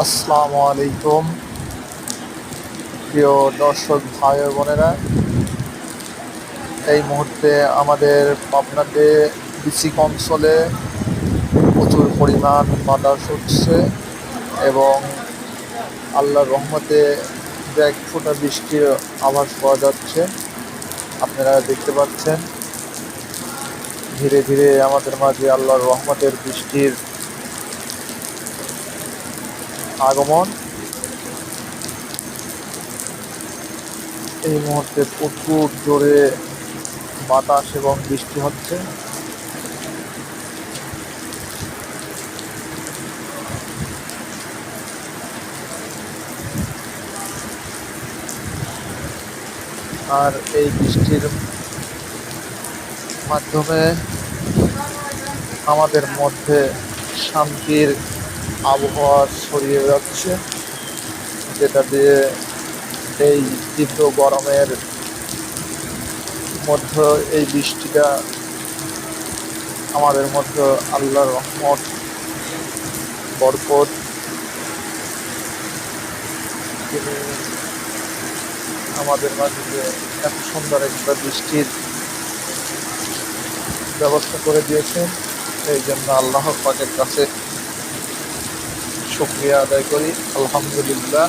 আসসালামু আলাইকুম প্রিয় দর্শক ভাই ও বোনেরা। এই মুহূর্তে আমাদের পাবনাতে বিসিক অঞ্চলে প্রচুর পরিমাণ বাতাস উঠছে এবং আল্লাহর রহমতে এক ফোঁটা বৃষ্টির আভাস পাওয়া যাচ্ছে। আপনারা দেখতে পাচ্ছেন ধীরে ধীরে আমাদের মাঝে আল্লাহর রহমতের বৃষ্টির আগমন। এই মুহূর্তে প্রচুর জোরে বাতাস এবং বৃষ্টি হচ্ছে। আর এই বৃষ্টির মাধ্যমে আমাদের মধ্যে শান্তির আবহাওয়া ছড়িয়ে যাচ্ছে, যেটা দিয়ে এই তীব্র গরমের মধ্যে এই বৃষ্টিটা আমাদের মধ্যে আল্লাহর রহমত বরকত তিনি আমাদের মাঝে যে এত সুন্দর একটা বৃষ্টির ব্যবস্থা করে দিয়েছেন, এই জন্য আল্লাহ পাকের কাছে শুকরিয়া আদায় করি। আলহামদুলিল্লাহ।